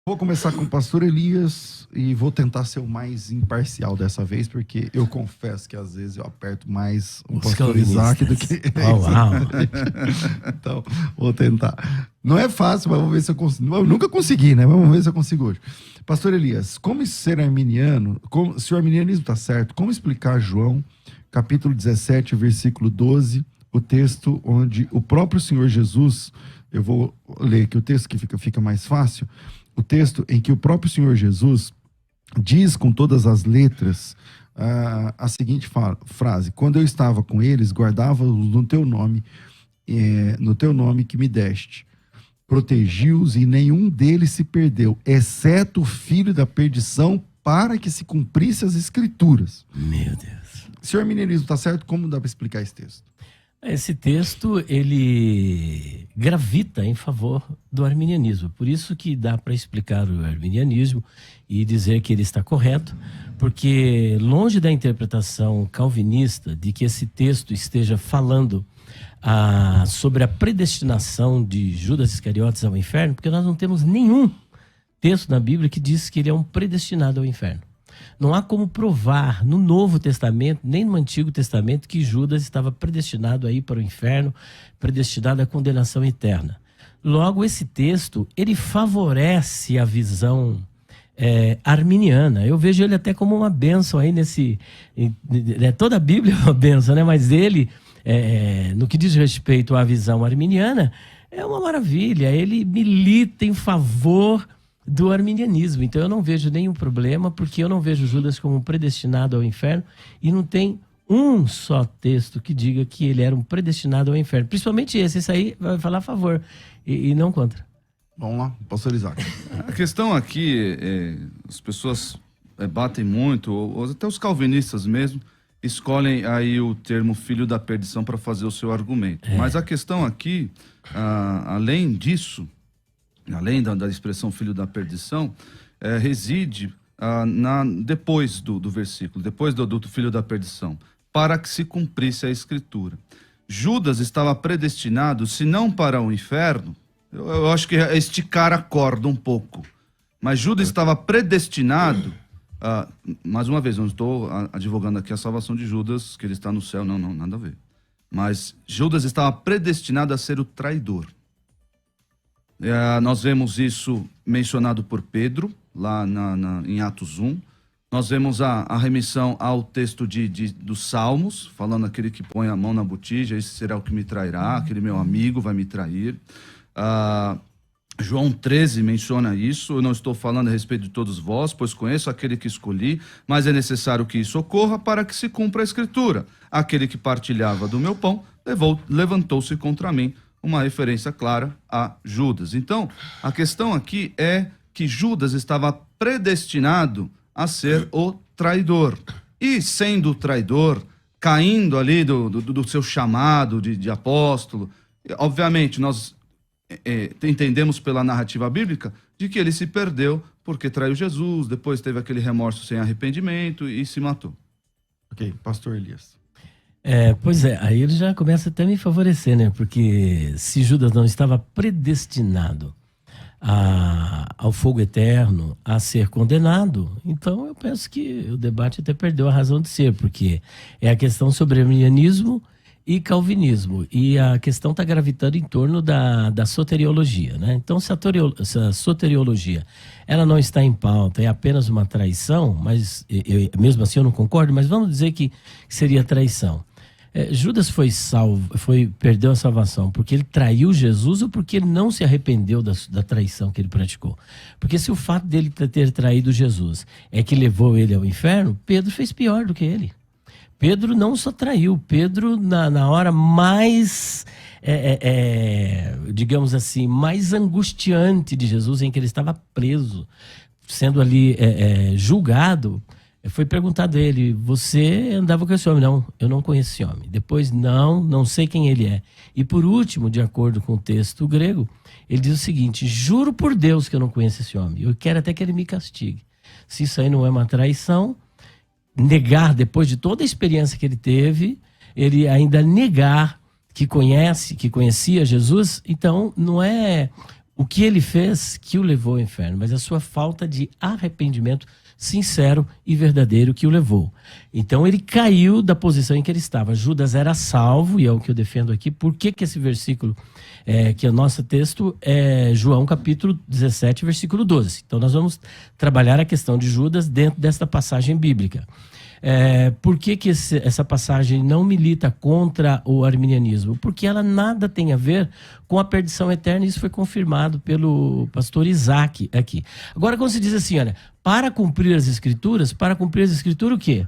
Vou começar com o pastor Elias e vou tentar ser o mais imparcial dessa vez, porque eu confesso que às vezes eu aperto mais o pastor Isaac do que... Uau. Então, vou tentar. Não é fácil, mas vamos ver se eu consigo. Eu nunca consegui, né? Vamos ver se eu consigo hoje. Pastor Elias, como ser arminiano, se o arminianismo está certo, como explicar João, capítulo 17, versículo 12, o texto onde o próprio Senhor Jesus, eu vou ler aqui o texto que fica mais fácil, o texto em que o próprio Senhor Jesus diz com todas as letras a seguinte frase: quando eu estava com eles, guardava-os no teu nome que me deste. Protegi-os e nenhum deles se perdeu, exceto o filho da perdição, para que se cumprisse as escrituras. Meu Deus. Se o arminianismo está certo, como dá para explicar esse texto? Esse texto, ele gravita em favor do arminianismo. Por isso que dá para explicar o arminianismo e dizer que ele está correto, porque longe da interpretação calvinista de que esse texto esteja falando sobre a predestinação de Judas Iscariotes ao inferno, porque nós não temos nenhum texto na Bíblia que diz que ele é um predestinado ao inferno. Não há como provar no Novo Testamento, nem no Antigo Testamento, que Judas estava predestinado a ir para o inferno, predestinado à condenação eterna. Logo, esse texto, ele favorece a visão arminiana. Eu vejo ele até como uma bênção aí toda a Bíblia é uma bênção, né? Mas ele, no que diz respeito à visão arminiana, é uma maravilha. Ele milita em favor do arminianismo. Então eu não vejo nenhum problema, porque eu não vejo Judas como predestinado ao inferno, e não tem um só texto que diga que ele era um predestinado ao inferno. Principalmente esse aí vai falar a favor e não contra. Vamos lá, pastor Isaac. A questão aqui, as pessoas batem muito, ou até os calvinistas mesmo, escolhem aí o termo filho da perdição para fazer o seu argumento. Mas a questão aqui, além disso, além da expressão filho da perdição, reside depois do versículo, depois do filho da perdição, para que se cumprisse a escritura. Judas estava predestinado, se não para o inferno, eu acho que é esticar a corda um pouco, mas Judas estava predestinado, mais uma vez, não estou advogando aqui a salvação de Judas, que ele está no céu, não, nada a ver. Mas Judas estava predestinado a ser o traidor. Nós vemos isso mencionado por Pedro, lá em Atos 1. Nós vemos a remissão ao texto dos Salmos, falando aquele que põe a mão na botija, esse será o que me trairá, aquele meu amigo vai me trair. João 13 menciona isso: eu não estou falando a respeito de todos vós, pois conheço aquele que escolhi, mas é necessário que isso ocorra para que se cumpra a escritura. Aquele que partilhava do meu pão levantou-se contra mim. Uma referência clara a Judas. Então, a questão aqui é que Judas estava predestinado a ser o traidor. E sendo o traidor, caindo ali do seu chamado de apóstolo, obviamente nós entendemos pela narrativa bíblica de que ele se perdeu porque traiu Jesus, depois teve aquele remorso sem arrependimento e se matou. Ok, pastor Elias. Pois é, aí ele já começa até a me favorecer, né? Porque se Judas não estava predestinado ao fogo eterno, a ser condenado, então eu penso que o debate até perdeu a razão de ser, porque é a questão sobre arminianismo e calvinismo, e a questão está gravitando em torno da soteriologia, né? Então, se a soteriologia ela não está em pauta, é apenas uma traição, mas mesmo assim eu não concordo, mas vamos dizer que seria traição. Judas perdeu a salvação porque ele traiu Jesus ou porque ele não se arrependeu da traição que ele praticou? Porque se o fato dele ter traído Jesus é que levou ele ao inferno, Pedro fez pior do que ele. Pedro não só traiu, Pedro na hora mais, digamos assim, mais angustiante de Jesus, em que ele estava preso, sendo ali julgado, foi perguntado a ele: você andava com esse homem? Não, eu não conheço esse homem. Depois, não sei quem ele é. E por último, de acordo com o texto grego, ele diz o seguinte: juro por Deus que eu não conheço esse homem, eu quero até que ele me castigue. Se isso aí não é uma traição, negar, depois de toda a experiência que ele teve, ele ainda negar que conhecia Jesus, então não é o que ele fez que o levou ao inferno, mas a sua falta de arrependimento sincero e verdadeiro que o levou. Então ele caiu da posição em que ele estava. Judas era salvo, e é o que eu defendo aqui. Por que esse versículo, que é o nosso texto, é João capítulo 17, versículo 12. Então nós vamos trabalhar a questão de Judas dentro desta passagem bíblica. Por que essa passagem não milita contra o arminianismo? Porque ela nada tem a ver com a perdição eterna, e isso foi confirmado pelo pastor Isaac aqui. Agora, quando se diz assim, olha, para cumprir as escrituras o quê?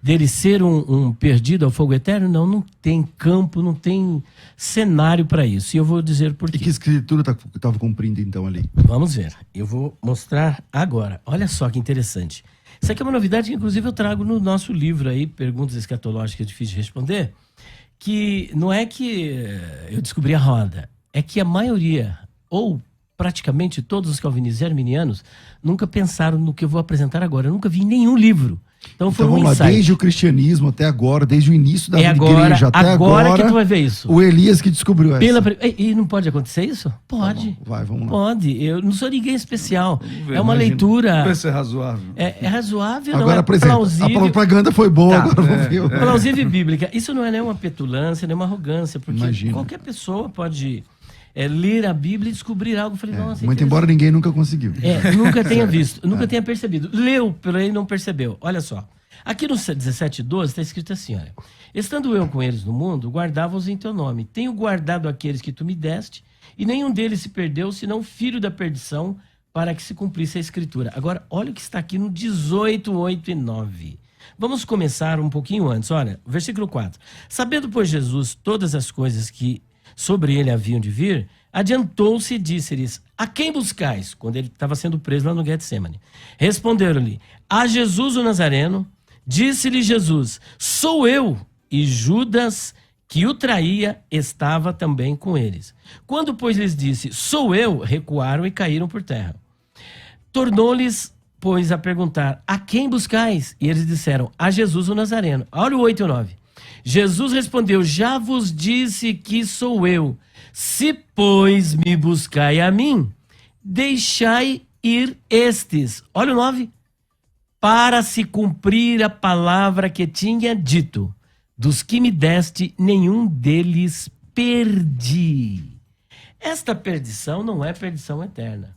Dele ser um perdido ao fogo eterno? Não tem campo, não tem cenário para isso. E eu vou dizer por quê. E que escritura estava cumprindo então ali? Vamos ver. Eu vou mostrar agora. Olha só que interessante. Isso aqui é uma novidade que, inclusive, eu trago no nosso livro aí, Perguntas Escatológicas Difíceis de Responder, que não é que eu descobri a roda, é que a maioria, ou praticamente todos os calvinistas e arminianos, nunca pensaram no que eu vou apresentar agora. Eu nunca vi em nenhum livro. Então foi vamos lá, desde o cristianismo até agora, desde o início da igreja até agora que tu vai ver isso. O Elias que descobriu essa. E não pode acontecer isso? Pode. Tá bom, vamos lá. Pode. Eu não sou ninguém especial. É uma leitura. Vamos ver se é razoável. É razoável, agora, não é plausível. A propaganda foi boa, agora vamos ver. Plausível e bíblica. Isso não é nenhuma petulância, nenhuma arrogância, porque Imagina. Qualquer pessoa pode ler a Bíblia e descobrir algo. Eu falei, nossa, muito embora ninguém nunca conseguiu. Nunca tenha visto, nunca tenha percebido. Leu, porém não percebeu. Olha só. Aqui no 17:12 está escrito assim, olha. Estando eu com eles no mundo, guardava-os em teu nome. Tenho guardado aqueles que tu me deste, e nenhum deles se perdeu, senão o filho da perdição, para que se cumprisse a escritura. Agora, olha o que está aqui no 18, 8 e 9. Vamos começar um pouquinho antes. Olha, versículo 4. Sabendo, pois, Jesus todas as coisas que sobre ele haviam de vir, adiantou-se e disse-lhes, a quem buscais? Quando ele estava sendo preso lá no Getsemane. Responderam-lhe, a Jesus o Nazareno. Disse-lhe Jesus, sou eu. E Judas, que o traía, estava também com eles. Quando, pois, lhes disse, sou eu, recuaram e caíram por terra. Tornou-lhes, pois, a perguntar, a quem buscais? E eles disseram, a Jesus o Nazareno. Olha o 8 e o 9. Jesus respondeu, já vos disse que sou eu. Se, pois, me buscai a mim, deixai ir estes. Olha o 9. Para se cumprir a palavra que tinha dito, dos que me deste, nenhum deles perdi. Esta perdição não é perdição eterna.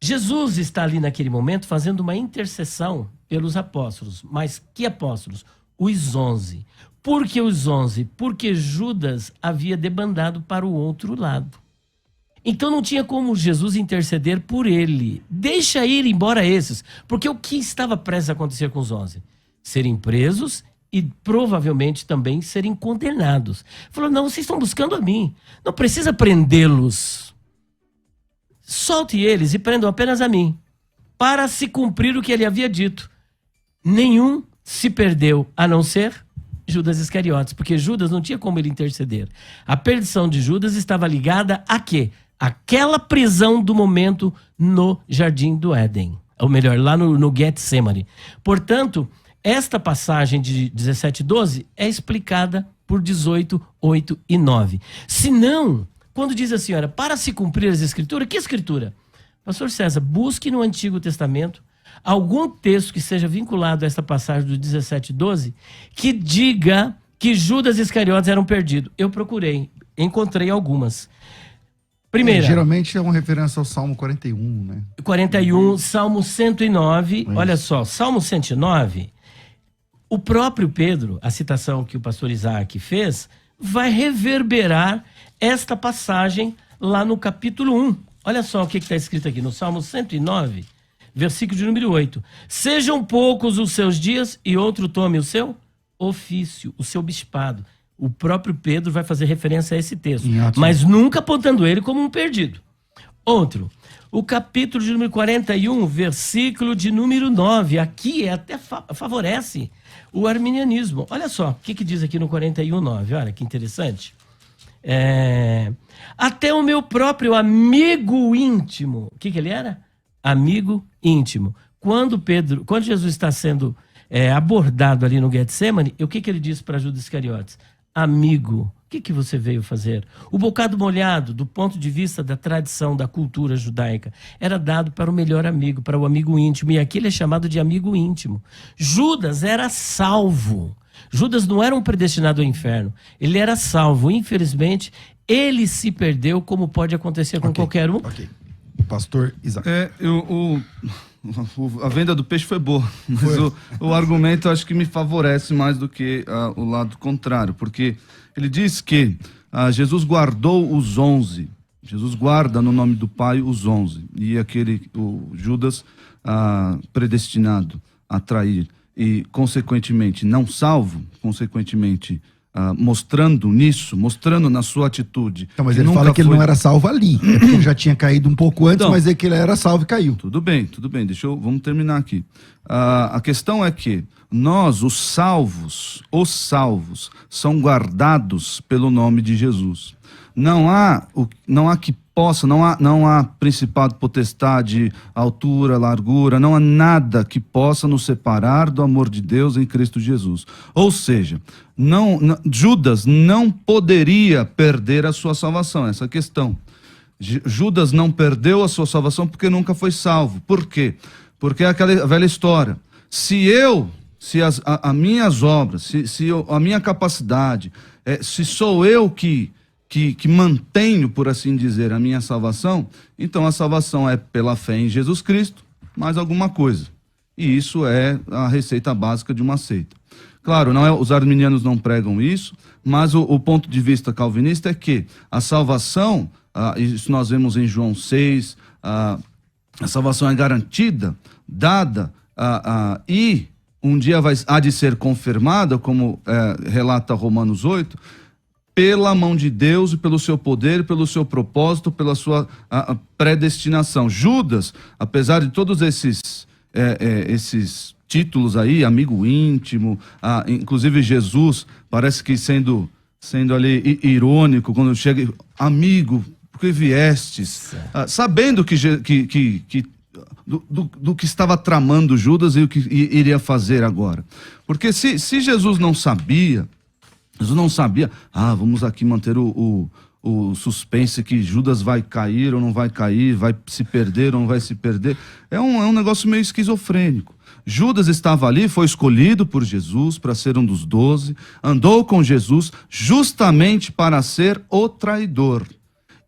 Jesus está ali naquele momento fazendo uma intercessão pelos apóstolos. Mas que apóstolos? Os 11. Por que os 11? Porque Judas havia debandado para o outro lado. Então não tinha como Jesus interceder por ele. Deixa ir embora esses. Porque o que estava prestes a acontecer com os 11? Serem presos e provavelmente também serem condenados. Falou, não, vocês estão buscando a mim. Não precisa prendê-los. Solte eles e prendam apenas a mim. Para se cumprir o que ele havia dito. Nenhum se perdeu, a não ser Judas Iscariotes. Porque Judas não tinha como ele interceder. A perdição de Judas estava ligada a quê? Aquela prisão do momento no Jardim do Éden. Ou melhor, lá no Getsemane. Portanto, esta passagem de 17:12 é explicada por 18, 8 e 9. Se não, quando diz a senhora, para se cumprir as escrituras, que escritura? Pastor César, busque no Antigo Testamento algum texto que seja vinculado a esta passagem do 17:12 que diga que Judas Iscariotes eram perdidos. Eu procurei, encontrei algumas. Primeira. Geralmente é uma referência ao Salmo 41, né? 41, Salmo 109. Isso. Olha só, Salmo 109, o próprio Pedro, a citação que o pastor Isaac fez, vai reverberar esta passagem lá no capítulo 1. Olha só o que está escrito aqui no Salmo 109, versículo de número 8. Sejam poucos os seus dias e outro tome o seu ofício, o seu bispado. O próprio Pedro vai fazer referência a esse texto, mas nunca apontando ele como um perdido. Outro, o capítulo de número 41, versículo de número 9. Aqui até favorece o arminianismo. Olha só, o que diz aqui no 41, 9. Olha que interessante. Até o meu próprio amigo íntimo. O que ele era? Amigo íntimo. Quando Jesus está sendo abordado ali no Getsemane, o que ele diz para Judas Iscariotes? amigo. O que você veio fazer? O bocado molhado, do ponto de vista da tradição, da cultura judaica, era dado para o melhor amigo, para o amigo íntimo. E aqui ele é chamado de amigo íntimo. Judas era salvo. Judas não era um predestinado ao inferno. Ele era salvo. Infelizmente, ele se perdeu, como pode acontecer com qualquer um. Ok. Pastor Isaac. A venda do peixe foi boa, mas o argumento acho que me favorece mais do que o lado contrário, porque ele diz que Jesus guardou os 11. Jesus guarda no nome do Pai os 11. E o Judas predestinado a trair e, consequentemente, não salvo, consequentemente, mostrando na sua atitude. Então, mas ele fala que ele não era salvo ali. É porque ele já tinha caído um pouco antes, então, mas é que ele era salvo e caiu. Tudo bem. Vamos terminar aqui. A questão é que nós, os salvos, são guardados pelo nome de Jesus. Não há principado, potestade, altura, largura, não há nada que possa nos separar do amor de Deus em Cristo Jesus. Ou seja, Judas não poderia perder a sua salvação, essa é a questão. Judas não perdeu a sua salvação porque nunca foi salvo. Por quê? Porque é aquela velha história. Se as minhas obras, a minha capacidade, se sou eu que mantenho, por assim dizer, a minha salvação, então a salvação é pela fé em Jesus Cristo, mais alguma coisa. E isso é a receita básica de uma seita. Claro, os arminianos não pregam isso, mas o ponto de vista calvinista é que a salvação, isso nós vemos em João 6, a salvação é garantida, dada, e um dia há de ser confirmada, como relata Romanos 8, pela mão de Deus e pelo seu poder, pelo seu propósito, pela sua predestinação. Judas, apesar de todos esses títulos aí, amigo íntimo, inclusive Jesus, parece que sendo ali irônico, quando chega, amigo, porque viestes, sabendo do que estava tramando Judas e o que iria fazer agora. Porque se Jesus não sabia, vamos aqui manter o suspense que Judas vai cair ou não vai cair, vai se perder ou não vai se perder. É um negócio meio esquizofrênico. Judas estava ali, foi escolhido por Jesus para ser um dos 12, andou com Jesus justamente para ser o traidor.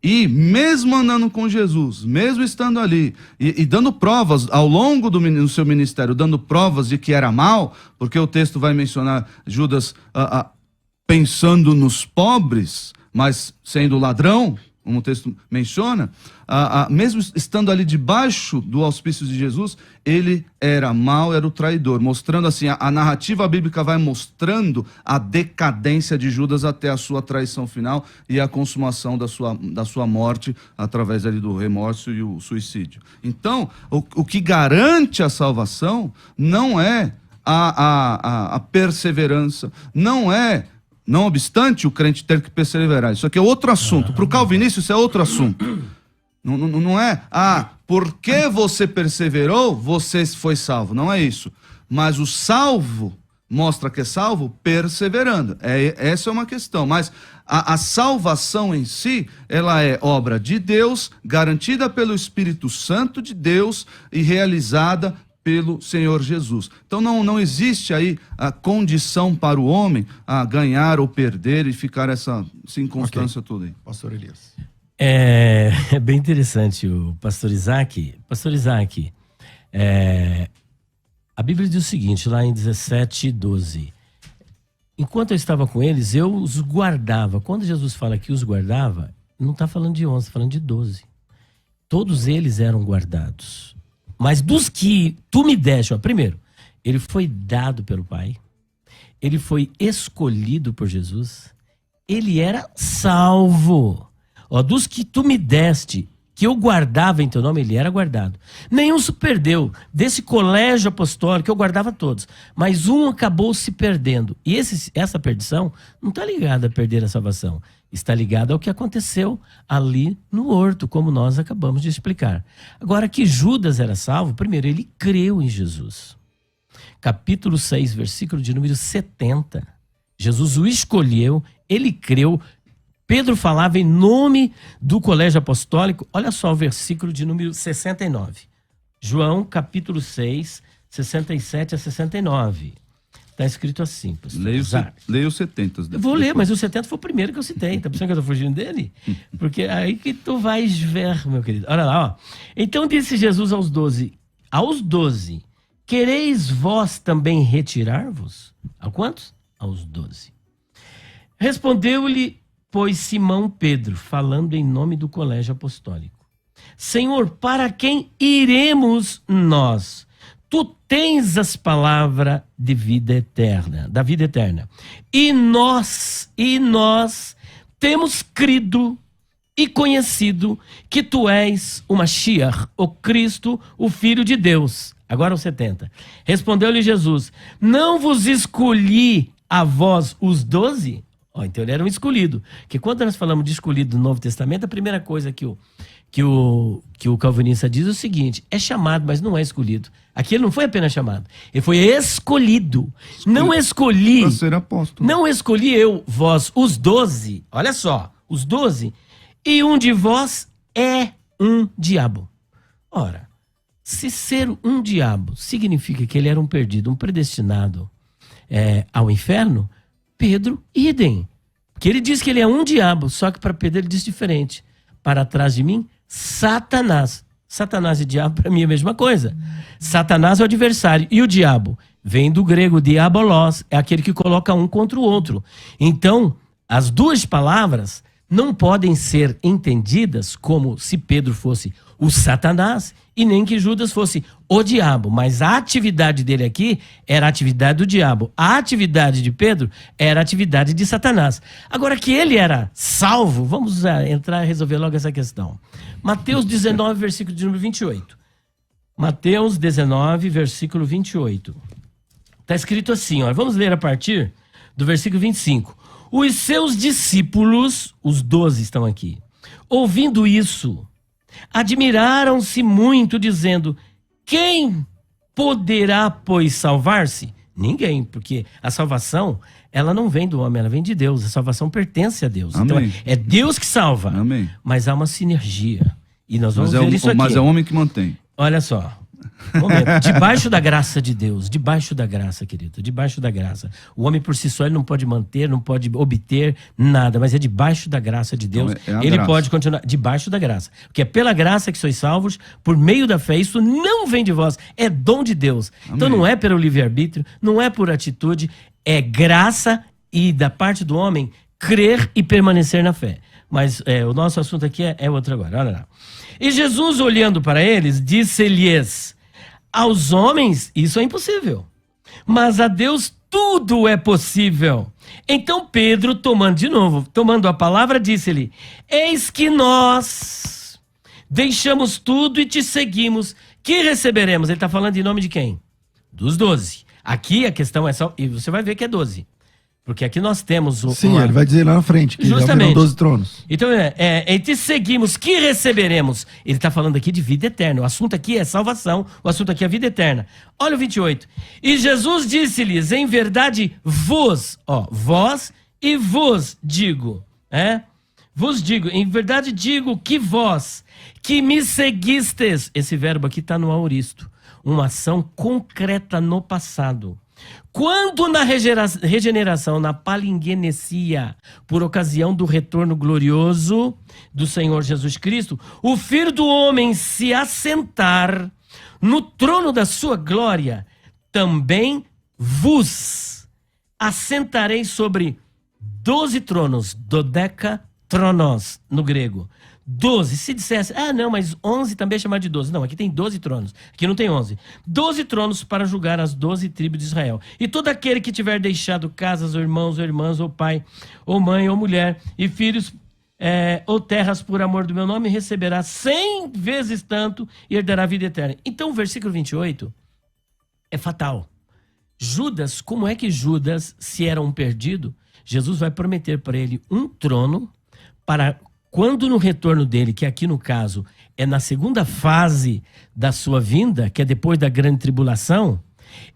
E mesmo andando com Jesus, mesmo estando ali e dando provas ao longo do seu ministério, dando provas de que era mal, porque o texto vai mencionar Judas pensando nos pobres, mas sendo ladrão, como o texto menciona, mesmo estando ali debaixo do auspício de Jesus, ele era mau, era o traidor, mostrando assim, a narrativa bíblica vai mostrando a decadência de Judas até a sua traição final e a consumação da sua morte através ali do remorso e o suicídio. Então, o que garante a salvação não é a perseverança, não obstante o crente ter que perseverar. Isso aqui é outro assunto. Para o calvinista, isso é outro assunto. Não é, porque você perseverou, você foi salvo. Não é isso. Mas o salvo mostra que é salvo perseverando. Essa é uma questão. Mas a salvação em si, ela é obra de Deus, garantida pelo Espírito Santo de Deus e realizada pelo Senhor Jesus. Então não existe aí a condição para o homem a ganhar ou perder e ficar essa inconstância toda aí. Pastor Elias. É bem interessante o pastor Isaac. Pastor Isaac, a Bíblia diz o seguinte, lá em 17:12. Enquanto eu estava com eles, eu os guardava. Quando Jesus fala que os guardava, não está falando de 11, está falando de 12. Todos eles eram guardados. Mas dos que tu me deste, primeiro, ele foi dado pelo Pai, ele foi escolhido por Jesus, ele era salvo. Dos que tu me deste, que eu guardava em teu nome, ele era guardado. Nenhum se perdeu. Desse colégio apostólico, eu guardava todos. Mas um acabou se perdendo. E essa perdição não está ligada a perder a salvação. Está ligada ao que aconteceu ali no horto, como nós acabamos de explicar. Agora, que Judas era salvo, primeiro, ele creu em Jesus. Capítulo 6, versículo de número 70. Jesus o escolheu, ele creu. Pedro falava em nome do colégio apostólico. Olha só o versículo de número 69. João, capítulo 6, 67 a 69. Está escrito assim, pastor. Leia os 70. Eu vou ler, mas o 70 foi o primeiro que eu citei. Tá pensando que eu estou fugindo dele? Porque é aí que tu vais ver, meu querido. Olha lá, ó. Então disse Jesus aos 12, quereis vós também retirar-vos? A quantos? Aos 12. Respondeu-lhe, pois, Simão Pedro, falando em nome do colégio apostólico: Senhor, para quem iremos nós? Tu tens as palavras de vida eterna, da vida eterna. E nós temos crido e conhecido que tu és o Mashiach, o Cristo, o Filho de Deus. Agora o 70. Respondeu-lhe Jesus: não vos escolhi a vós os 12? Então ele era um escolhido. Porque quando nós falamos de escolhido no Novo Testamento, a primeira coisa que o calvinista diz é o seguinte: é chamado, mas não é escolhido. Aqui ele não foi apenas chamado, ele foi escolhido. Não escolhi. Para ser apóstolo. Não escolhi eu, vós, os 12. Olha só, os 12. E um de vós é um diabo. Ora, se ser um diabo significa que ele era um perdido, um predestinado ao inferno, Pedro, idem. Porque ele diz que ele é um diabo, só que para Pedro ele diz diferente. Para trás de mim, Satanás. Satanás e diabo para mim é a mesma coisa. Satanás é o adversário. E o diabo? Vem do grego diabolos, é aquele que coloca um contra o outro. Então, as duas palavras não podem ser entendidas como se Pedro fosse o Satanás e nem que Judas fosse o diabo. Mas a atividade dele aqui era a atividade do diabo. A atividade de Pedro era a atividade de Satanás. Agora que ele era salvo, vamos entrar e resolver logo essa questão. Mateus 19, versículo de número 28. Mateus 19, versículo 28. Está escrito assim, ó, vamos ler a partir do versículo 25. Os seus discípulos, os 12 estão aqui, ouvindo isso, admiraram-se muito, dizendo: quem poderá, pois, salvar-se? Ninguém, porque a salvação, ela não vem do homem, ela vem de Deus. A salvação pertence a Deus. Amém. Então é Deus que salva. Amém. Mas há uma sinergia. E nós vamos ver isso aqui. Mas é o homem que mantém. Olha só. Momento. Debaixo da graça de Deus, debaixo da graça, querido, debaixo da graça. O homem por si só ele não pode manter, não pode obter nada, mas é debaixo da graça de Deus. Então, ele graça. pode continuar debaixo da graça. Porque é pela graça que sois salvos, por meio da fé. Isso não vem de vós, é dom de Deus. Amém. Então não é pelo livre-arbítrio, não é por atitude, é graça e da parte do homem crer e permanecer na fé. Mas o nosso assunto aqui é outro agora, olha lá. E Jesus, olhando para eles, disse-lhes: aos homens isso é impossível, mas a Deus tudo é possível. Então Pedro, tomando a palavra, disse-lhe: eis que nós deixamos tudo e te seguimos. Que receberemos? Ele está falando em nome de quem? Dos 12. Aqui a questão é só... E você vai ver que é 12. Porque aqui nós temos... Sim, ele vai dizer lá na frente que justamente. já viram 12 tronos. Então, e te seguimos, que receberemos? Ele está falando aqui de vida eterna. O assunto aqui é salvação, o assunto aqui é vida eterna. Olha o 28. E Jesus disse-lhes: em verdade vós e vos digo. Vos digo, em verdade digo que vós, que me seguistes. Esse verbo aqui está no aoristo. Uma ação concreta no passado. Quando na regeneração, na palingenesia, por ocasião do retorno glorioso do Senhor Jesus Cristo, o Filho do Homem se assentar no trono da sua glória, também vos assentarei sobre 12 tronos, dodecatronos no grego. 12, se dissesse, não, mas 11 também é chamado de 12. Não, aqui tem 12 tronos, aqui não tem 11. 12 tronos para julgar as 12 tribos de Israel. E todo aquele que tiver deixado casas, ou irmãos, ou irmãs, ou pai, ou mãe, ou mulher, e filhos, ou terras por amor do meu nome, receberá 100 vezes tanto e herdará a vida eterna. Então o versículo 28 é fatal. Judas, como é que Judas, se era um perdido, Jesus vai prometer para ele um trono para... Quando no retorno dele, que aqui no caso é na segunda fase da sua vinda, que é depois da grande tribulação,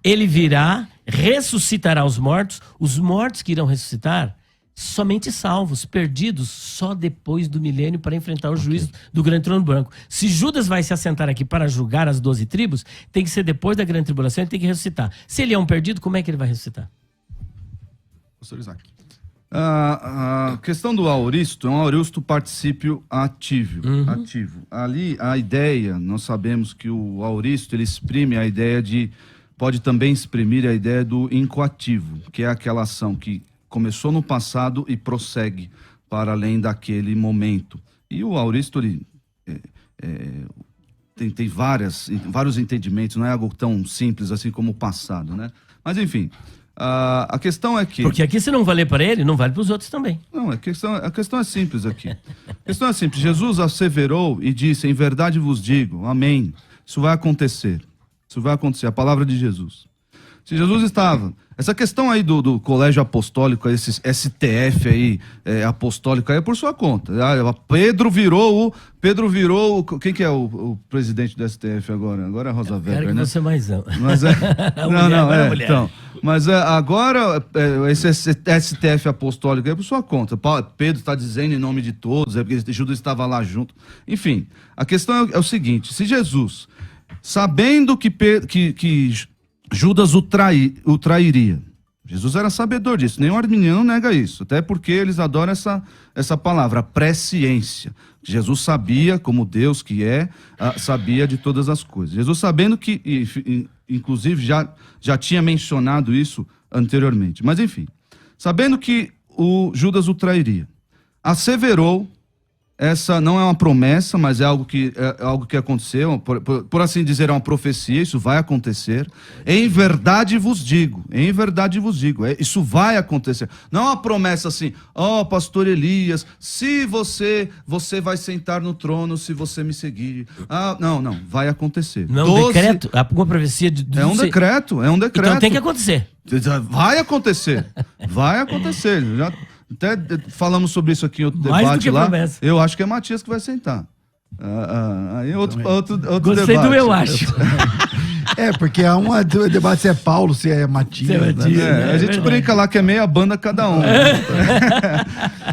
Ele virá, ressuscitará os mortos que irão ressuscitar, somente salvos, perdidos só depois do milênio para enfrentar o juízo do grande trono branco. Se Judas vai se assentar aqui para julgar as 12 tribos, tem que ser depois da grande tribulação, ele tem que ressuscitar. Se ele é um perdido, como é que ele vai ressuscitar? Pastor Isaac. A questão do aoristo é um aoristo particípio ativo. Ali, a ideia, nós sabemos que o aoristo, ele exprime a ideia pode também exprimir a ideia do incoativo, que é aquela ação que começou no passado e prossegue para além daquele momento. E o aoristo, ele tem vários entendimentos, não é algo tão simples assim como o passado, né? Mas, enfim... a questão é que... Porque aqui se não valer para ele, não vale para os outros também. Não, a questão é simples aqui. A questão é simples. Jesus asseverou e disse, em verdade vos digo, amém. Isso vai acontecer. Isso vai acontecer. A palavra de Jesus. Se Jesus estava... Essa questão aí do colégio apostólico, esse STF aí, apostólico aí, é por sua conta. Pedro virou... Quem que é o presidente do STF agora? Agora é a Rosa Weber, né? Você mais ama. Mas então... Mas agora, esse STF apostólico é por sua conta. Pedro está dizendo em nome de todos, porque Judas estava lá junto. Enfim, a questão é o seguinte, se Jesus, sabendo que Judas o trairia, Jesus era sabedor disso, nenhum arminiano nega isso, até porque eles adoram essa palavra, presciência. Jesus sabia, como Deus que sabia de todas as coisas. Jesus sabendo que, inclusive já tinha mencionado isso anteriormente, mas enfim, sabendo que o Judas o trairia, asseverou, essa não é uma promessa, mas é algo que aconteceu, por assim dizer, é uma profecia, isso vai acontecer. Em verdade vos digo, isso vai acontecer. Não é uma promessa assim, pastor Elias, se você vai sentar no trono se você me seguir. Não, vai acontecer. Não é um decreto? Alguma profecia é um decreto. Então tem que acontecer. Vai acontecer. Já até falamos sobre isso aqui em outro debate lá. Promessa. Eu acho que é Matias que vai sentar. Aí outro Gostei debate. Do eu acho. Porque há um debate se é Paulo, se é Matias. A gente brinca lá que é meia banda cada um.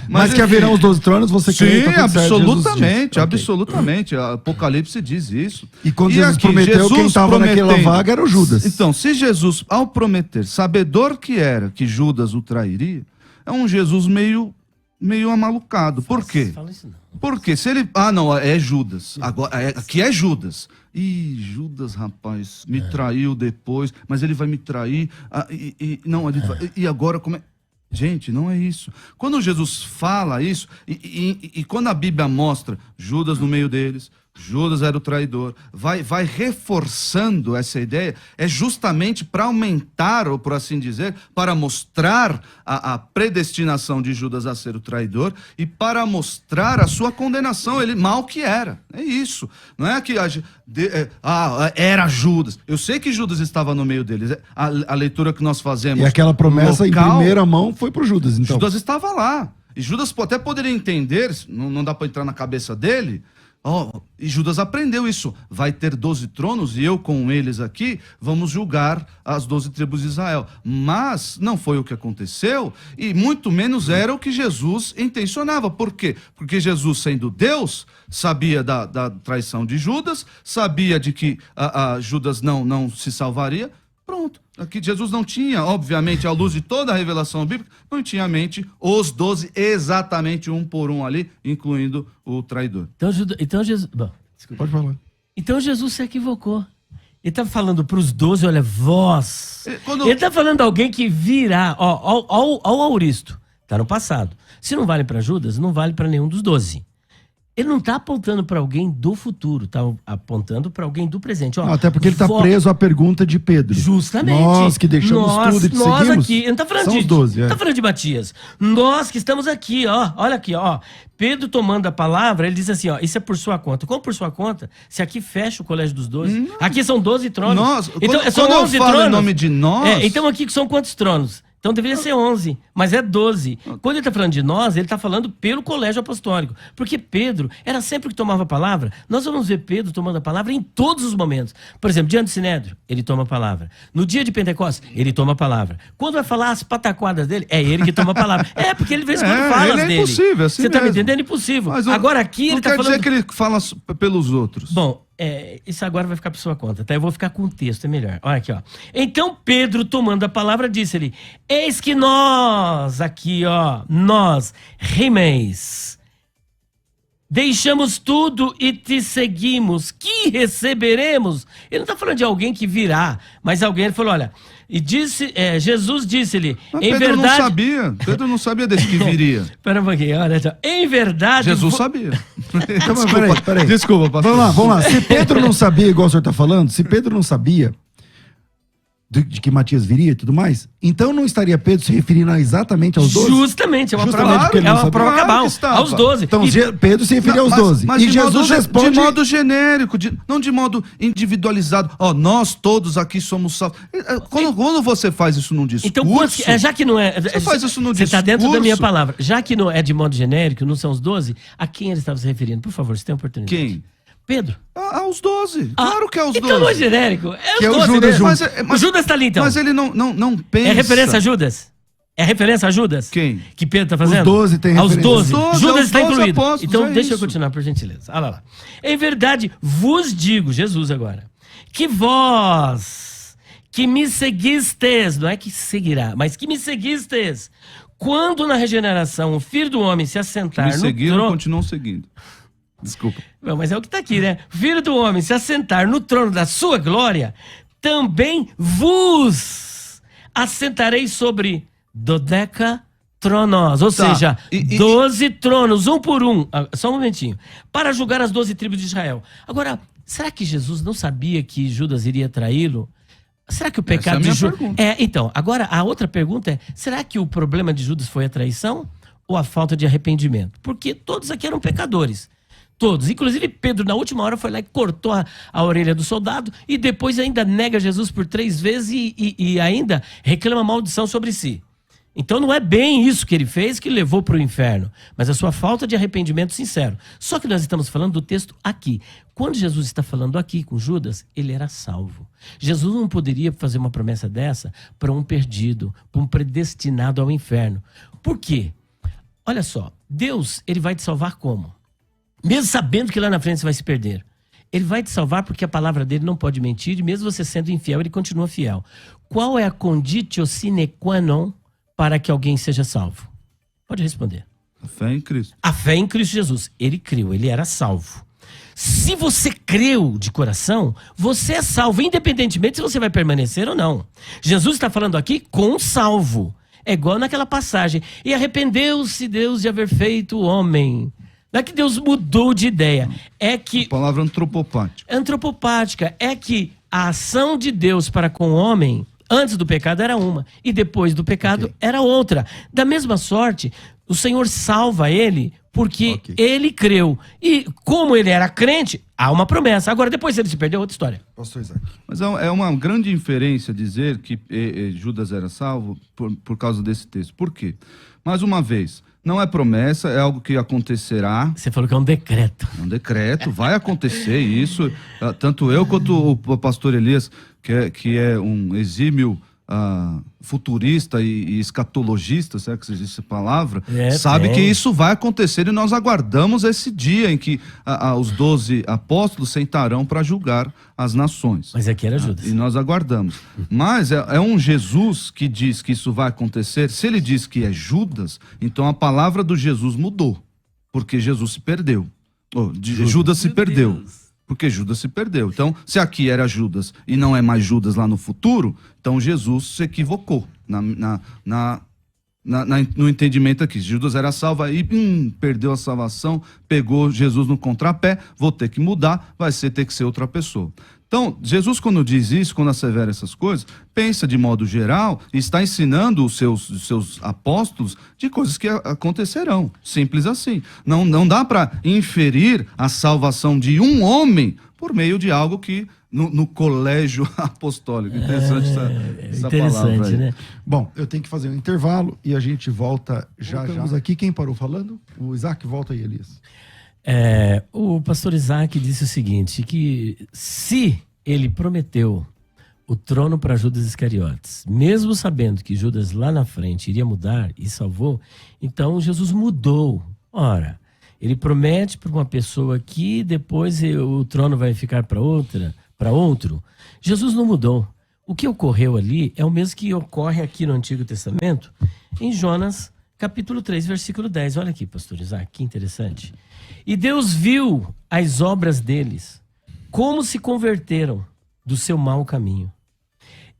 Mas que haverão os 12 tronos, você crê? Sim, absolutamente. Apocalipse diz isso. E quando Jesus prometeu, quem estava naquela vaga era o Judas. Então, se Jesus, ao prometer, sabedor que Judas o trairia, é um Jesus meio amalucado. Por quê? Fala isso não. Porque se ele... não, é Judas. Agora, aqui é Judas. Judas, rapaz, me traiu depois, mas ele vai me trair. E agora como é... Gente, não é isso. Quando Jesus fala isso, e quando a Bíblia mostra Judas no meio deles, Judas era o traidor, vai reforçando essa ideia, é justamente para aumentar, ou por assim dizer, para mostrar a predestinação de Judas a ser o traidor e para mostrar a sua condenação, ele mal que era. É isso. Não é que era Judas. Eu sei que Judas estava no meio deles. A leitura que nós fazemos. E aquela promessa em primeira mão foi para Judas, então. Judas estava lá. E Judas até poderia entender, não dá para entrar na cabeça dele. E Judas aprendeu isso. Vai ter 12 tronos e eu com eles aqui vamos julgar as 12 tribos de Israel. Mas não foi o que aconteceu e muito menos era o que Jesus intencionava. Por quê? Porque Jesus, sendo Deus, sabia da traição de Judas, sabia de que Judas não se salvaria. Pronto. Aqui Jesus não tinha, obviamente, à luz de toda a revelação bíblica, não tinha em mente os 12 exatamente um por um ali, incluindo o traidor. Então Jesus... Bom, pode falar. Então Jesus se equivocou. Ele está falando para os 12, olha, vós. Ele está falando de alguém que virá, ao auristo. Está no passado. Se não vale para Judas, não vale para nenhum dos 12. Ele não está apontando para alguém do futuro, está apontando para alguém do presente. Até porque ele está preso à pergunta de Pedro. Justamente. Nós que deixamos tudo e te nós seguimos. Aqui, ele não está falando são de os 12, não está falando de Matias. Nós que estamos aqui, olha aqui, Pedro tomando a palavra, ele diz assim, isso é por sua conta. Como por sua conta? Se aqui fecha o colégio dos 12, aqui são 12 tronos. Nós, então, quando são 11 eu falo tronos. em nome de nós... Então aqui são quantos tronos? Então deveria ser 11, mas é 12. Quando ele está falando de nós, ele está falando pelo colégio apostólico. Porque Pedro era sempre que tomava a palavra. Nós vamos ver Pedro tomando a palavra em todos os momentos. Por exemplo, diante do Sinédrio, ele toma a palavra. No dia de Pentecostes, ele toma a palavra. Quando vai falar as pataquadas dele, é ele que toma a palavra. É, porque ele de vez em quando fala as dele. Impossível, assim Você está me mesmo. entendendo? É impossível. Mas agora aqui ele está falando... Não quer dizer que ele fala pelos outros. Bom, isso agora vai ficar por sua conta, tá? Eu vou ficar com o texto, é melhor. Olha aqui, ó. Então Pedro, tomando a palavra, disse-lhe: eis que nós, aqui, ó, nós, remeis, deixamos tudo e te seguimos. Que receberemos? Ele não está falando de alguém que virá, mas alguém, ele falou, olha... E Jesus disse-lhe, Mas em Pedro verdade... Pedro não sabia desse que viria. Espera um pouquinho, olha só. Em verdade... Jesus sabia. Então, mas peraí. Desculpa, pastor. Vamos lá. Se Pedro não sabia, igual o senhor está falando, se Pedro não sabia de que Matias viria e tudo mais, então não estaria Pedro se referindo exatamente aos 12? Justamente, é uma Justamente prova, porque ele não sabia. cabal, Claro que estava. aos 12. Então, E- Pedro se referia aos 12. Mas E de Jesus modo, responde... de modo genérico, não de modo individualizado. Ó, nós todos aqui somos salvos. Quando você faz isso num discurso... Então, já que não é... Você faz isso no Você está dentro da minha discurso. palavra. Já que não é de modo genérico, não são os 12, a quem ele estava se referindo? Por favor, você tem a oportunidade. Quem? Pedro. Aos 12. Claro que é aos 12. Então não é genérico. É os Que é o 12 Judas mesmo. junto. O Judas está ali, então. Mas ele não pensa... É referência a Judas? É referência a Judas? Quem? Que Pedro está fazendo? 12 tem Aos referência. 12. Os 12, Judas aos está 12 incluído. apóstolos, Então é deixa eu isso. continuar, por gentileza. Olha lá. Em verdade, vos digo, Jesus agora, que vós que me seguistes, não é que seguirá, mas que me seguistes, quando na regeneração o Filho do Homem se assentar Me no seguiram e trono... continuam seguindo. Desculpa. Não, mas é o que está aqui, né? Filho do Homem se assentar no trono da sua glória, também vos assentarei sobre dodecatronos, ou Tá. seja, 12 tronos, um por um. Só um momentinho. Para julgar as 12 tribos de Israel. Agora, será que Jesus não sabia que Judas iria traí-lo? Será que o pecado é a de minha Judas... pergunta. Então, agora a outra pergunta é, será que o problema de Judas foi a traição ou a falta de arrependimento? Porque todos aqui eram pecadores. Todos. Inclusive, Pedro, na última hora, foi lá e cortou a orelha do soldado e depois ainda nega Jesus por 3 vezes e ainda reclama maldição sobre si. Então não é bem isso que ele fez que levou para o inferno, mas a sua falta de arrependimento sincero. Só que nós estamos falando do texto aqui. Quando Jesus está falando aqui com Judas, ele era salvo. Jesus não poderia fazer uma promessa dessa para um perdido, para um predestinado ao inferno. Por quê? Olha só, Deus, ele vai te salvar como? Mesmo sabendo que lá na frente você vai se perder. Ele vai te salvar porque a palavra dele não pode mentir, e mesmo você sendo infiel, ele continua fiel. Qual é a conditio sine qua non para que alguém seja salvo? Pode responder. A fé em Cristo. A fé em Cristo Jesus. Ele creu, ele era salvo. Se você creu de coração, você é salvo, independentemente se você vai permanecer ou não. Jesus está falando aqui com salvo. É igual naquela passagem. E arrependeu-se Deus de haver feito o homem. Não é que Deus mudou de ideia. É que... A palavra antropopática. Antropopática. É que a ação de Deus para com o homem, antes do pecado era uma, e depois do pecado era outra. Da mesma sorte, o Senhor salva ele porque ele creu. E como ele era crente, há uma promessa. Agora, depois ele se perdeu, outra história. Pastor Isaac. Mas é uma grande inferência dizer que Judas era salvo por causa desse texto. Por quê? Mais uma vez, não é promessa, é algo que acontecerá. Você falou que é um decreto. É um decreto, vai acontecer isso. Tanto eu quanto o pastor Elias, que é um exímio futurista e escatologista, será que existe essa palavra? Sabe que isso vai acontecer e nós aguardamos esse dia em que os 12 apóstolos sentarão para julgar as nações. Mas aqui era Judas. E nós aguardamos. Mas é um Jesus que diz que isso vai acontecer. Se ele diz que é Judas, então a palavra do Jesus mudou. Porque Jesus se perdeu. Judas se perdeu. Deus. Porque Judas se perdeu. Então, se aqui era Judas e não é mais Judas lá no futuro, então Jesus se equivocou no entendimento aqui. Judas era salvo, aí perdeu a salvação, pegou Jesus no contrapé, vou ter que mudar, vai ter que ser outra pessoa. Então, Jesus, quando diz isso, quando assevera essas coisas, pensa de modo geral e está ensinando os seus apóstolos de coisas que acontecerão. Simples assim. Não dá para inferir a salvação de um homem por meio de algo que no colégio apostólico. Interessante essa interessante, palavra aí. né? Bom, eu tenho que fazer um intervalo e a gente volta já. Voltamos aqui. Quem parou falando? O Isaac, volta aí, Elias. O pastor Isaac disse o seguinte, que se ele prometeu o trono para Judas Iscariotes, mesmo sabendo que Judas lá na frente iria mudar e salvou, então Jesus mudou. Ora, ele promete para uma pessoa que depois o trono vai ficar para outro. Jesus não mudou. O que ocorreu ali é o mesmo que ocorre aqui no Antigo Testamento, em Jonas, capítulo 3, versículo 10. Olha aqui, pastor Isaac, que interessante. E Deus viu as obras deles, como se converteram do seu mau caminho.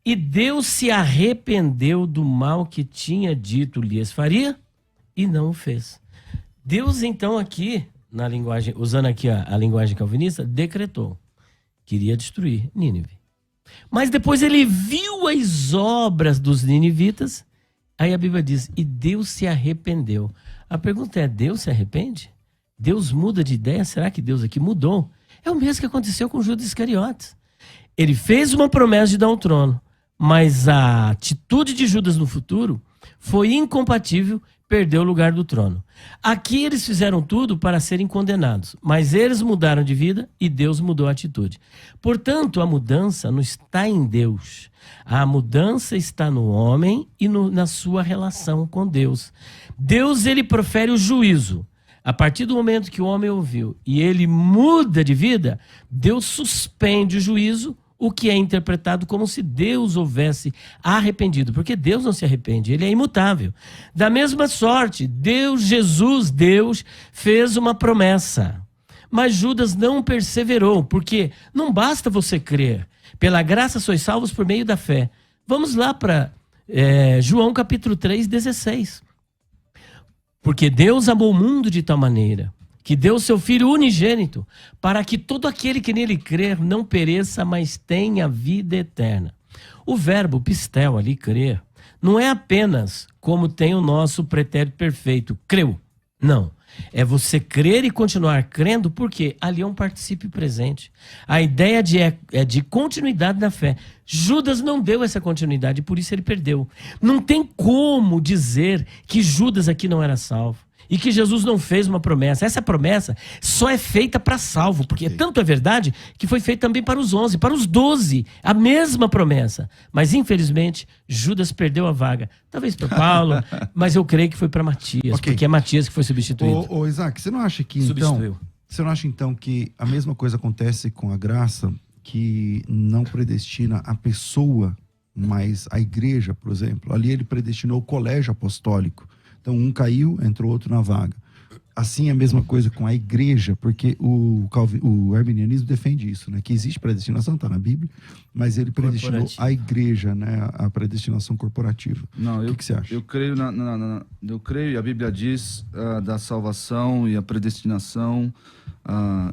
E Deus se arrependeu do mal que tinha dito lhes faria e não o fez. Deus, então, aqui, na linguagem, usando aqui a linguagem calvinista, decretou que iria destruir Nínive. Mas depois ele viu as obras dos ninivitas, aí a Bíblia diz, e Deus se arrependeu. A pergunta é, Deus se arrepende? Deus muda de ideia? Será que Deus aqui mudou? É o mesmo que aconteceu com Judas Iscariotes. Ele fez uma promessa de dar um trono, mas a atitude de Judas no futuro foi incompatível, perdeu o lugar do trono. Aqui eles fizeram tudo para serem condenados, mas eles mudaram de vida e Deus mudou a atitude. Portanto, a mudança não está em Deus. A mudança está no homem e na sua relação com Deus. Deus, ele profere o juízo. A partir do momento que o homem ouviu e ele muda de vida, Deus suspende o juízo, o que é interpretado como se Deus houvesse arrependido, porque Deus não se arrepende, ele é imutável. Da mesma sorte, Deus fez uma promessa, mas Judas não perseverou, porque não basta você crer, pela graça sois salvos por meio da fé. Vamos lá para João capítulo 3, 16. Porque Deus amou o mundo de tal maneira que deu seu Filho unigênito, para que todo aquele que nele crer não pereça, mas tenha vida eterna. O verbo pistel ali, crer, não é apenas como tem o nosso pretérito perfeito, creu. Não. É você crer e continuar crendo, porque ali é um particípio presente. A ideia é de continuidade na fé. Judas não deu essa continuidade, por isso ele perdeu. Não tem como dizer que Judas aqui não era salvo e que Jesus não fez uma promessa. Essa promessa só é feita para salvo, porque tanto é verdade que foi feita também para os 11, para os 12, a mesma promessa. Mas infelizmente Judas perdeu a vaga. Talvez para Paulo, mas eu creio que foi para Matias, porque é Matias que foi substituído. Ô Isaac, você não acha que então que a mesma coisa acontece com a graça, que não predestina a pessoa, mas a igreja, por exemplo? Ali ele predestinou o colégio apostólico. Então, um caiu, entrou outro na vaga. Assim é a mesma coisa com a igreja, porque o arminianismo defende isso, né? Que existe predestinação, está na Bíblia, mas ele predestinou a igreja, né? A predestinação corporativa. Não, o que você acha? Eu creio, eu creio, e a Bíblia diz da salvação e a predestinação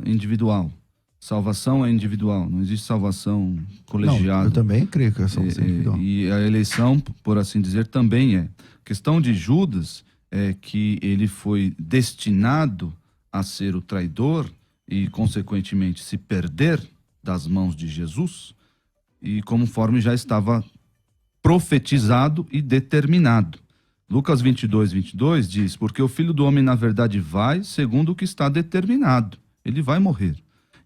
individual. Salvação é individual, não existe salvação colegiada. Não, eu também creio que é salvação individual. E a eleição, por assim dizer, também é. A questão de Judas é que ele foi destinado a ser o traidor e, consequentemente, se perder das mãos de Jesus, e conforme já estava profetizado e determinado. Lucas 22 diz, porque o Filho do Homem, na verdade, vai segundo o que está determinado. Ele vai morrer.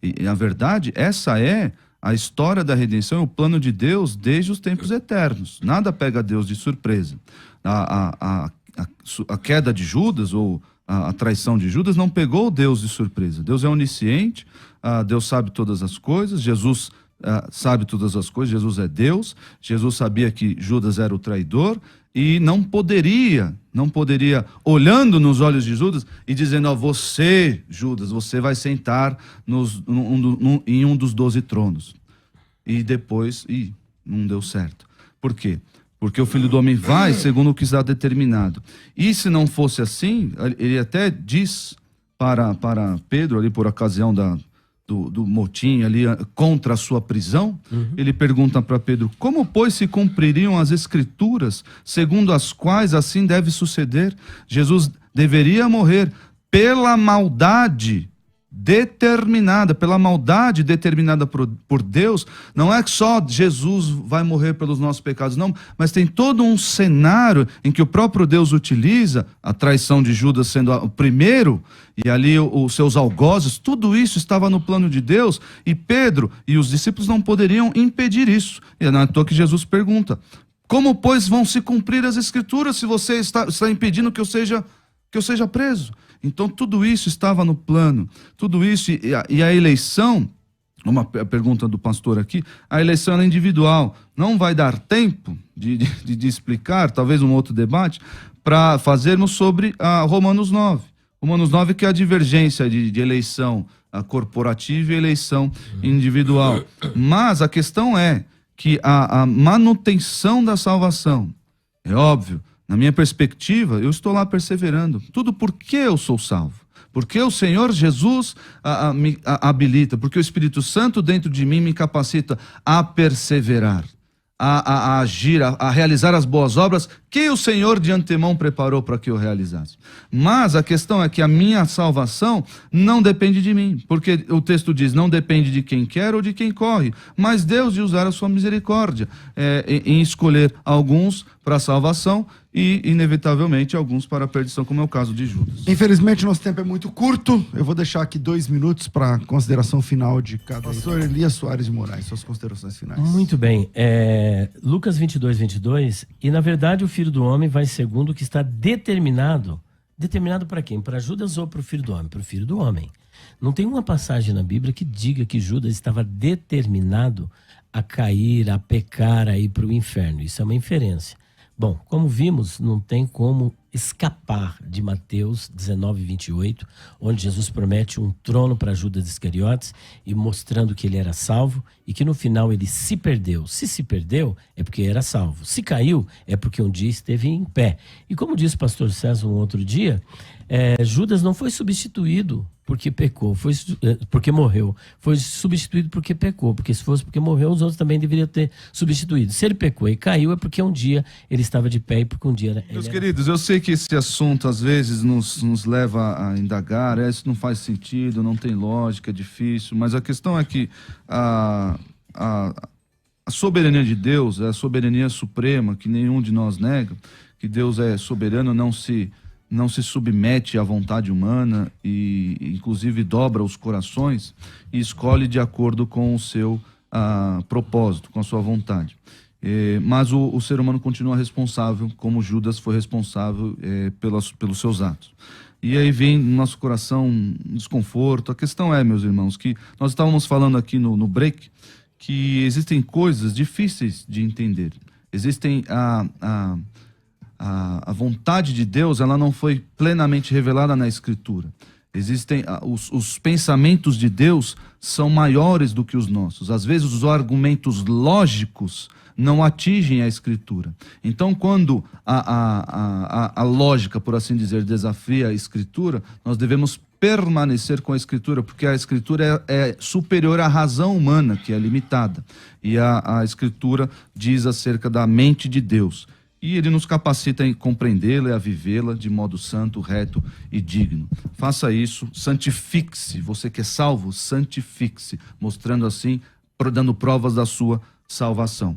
E, na verdade, essa é a história da redenção, o plano de Deus desde os tempos eternos. Nada pega Deus de surpresa. A queda de Judas, ou a traição de Judas, não pegou Deus de surpresa. Deus é onisciente, Deus sabe todas as coisas, Jesus sabe todas as coisas, Jesus é Deus, Jesus sabia que Judas era o traidor, e não poderia, olhando nos olhos de Judas e dizendo, você, Judas, você vai sentar em um dos 12 tronos. E depois, não deu certo. Por quê? Porque o Filho do Homem vai segundo o que está determinado. E se não fosse assim, ele até diz para Pedro, ali por ocasião do motim ali contra a sua prisão, ele pergunta para Pedro, como pois se cumpririam as escrituras, segundo as quais assim deve suceder? Jesus deveria morrer pela maldade determinada, pela maldade determinada por Deus. Não é que só Jesus vai morrer pelos nossos pecados, não, mas tem todo um cenário em que o próprio Deus utiliza, a traição de Judas sendo o primeiro, e ali os seus algozes, tudo isso estava no plano de Deus, e Pedro e os discípulos não poderiam impedir isso. E não é à toa que Jesus pergunta: como, pois, vão se cumprir as Escrituras se você está impedindo que eu seja preso? Então, tudo isso estava no plano. Tudo isso, e a eleição, uma pergunta do pastor aqui, a eleição é individual. Não vai dar tempo de explicar, talvez um outro debate, para fazermos sobre Romanos 9. Romanos 9, que é a divergência de eleição corporativa e eleição individual. Mas a questão é que a manutenção da salvação, é óbvio, na minha perspectiva, eu estou lá perseverando. Tudo porque eu sou salvo. Porque o Senhor Jesus me habilita. Porque o Espírito Santo dentro de mim me capacita a perseverar. A agir, a realizar as boas obras que o Senhor de antemão preparou para que eu realizasse. Mas a questão é que a minha salvação não depende de mim. Porque o texto diz, não depende de quem quer ou de quem corre. Mas Deus de usar a sua misericórdia em escolher alguns para a salvação e, inevitavelmente, alguns para a perdição, como é o caso de Judas. Infelizmente, nosso tempo é muito curto. Eu vou deixar aqui 2 minutos para consideração final de cada pastor Elias Soares de Moraes, suas considerações finais. Muito bem. Lucas 22, 22. E, na verdade, o Filho do Homem vai segundo o que está determinado. Determinado para quem? Para Judas ou para o Filho do Homem? Para o Filho do Homem. Não tem uma passagem na Bíblia que diga que Judas estava determinado a cair, a pecar, a ir para o inferno. Isso é uma inferência. Bom, como vimos, não tem como escapar de Mateus 19, 28, onde Jesus promete um trono para Judas Iscariotes e mostrando que ele era salvo e que no final ele se perdeu. Se perdeu, é porque era salvo. Se caiu, é porque um dia esteve em pé. E como disse o pastor César um outro dia, Judas não foi substituído porque pecou, porque morreu. Foi substituído porque pecou, porque se fosse porque morreu, os outros também deveriam ter substituído. Se ele pecou e caiu, é porque um dia ele estava de pé e porque um dia... Meus queridos, eu sei que esse assunto às vezes nos leva a indagar, isso não faz sentido, não tem lógica, é difícil, mas a questão é que a soberania de Deus é a soberania suprema, que nenhum de nós nega, que Deus é soberano, não se submete à vontade humana e inclusive dobra os corações e escolhe de acordo com o seu propósito, com a sua vontade. Mas o ser humano continua responsável, como Judas foi responsável pelos seus atos. E aí vem no nosso coração um desconforto. A questão é, meus irmãos, que nós estávamos falando aqui no break, que existem coisas difíceis de entender. Existem a vontade de Deus, ela não foi plenamente revelada na Escritura. Existem os pensamentos de Deus são maiores do que os nossos. Às vezes os argumentos lógicos não atingem a Escritura. Então, quando a lógica, por assim dizer, desafia a Escritura, nós devemos permanecer com a Escritura, porque a Escritura é superior à razão humana, que é limitada. E a Escritura diz acerca da mente de Deus. E ele nos capacita a compreendê-la e a vivê-la de modo santo, reto e digno. Faça isso, santifique-se. Você que é salvo, santifique-se, mostrando assim, dando provas da sua salvação.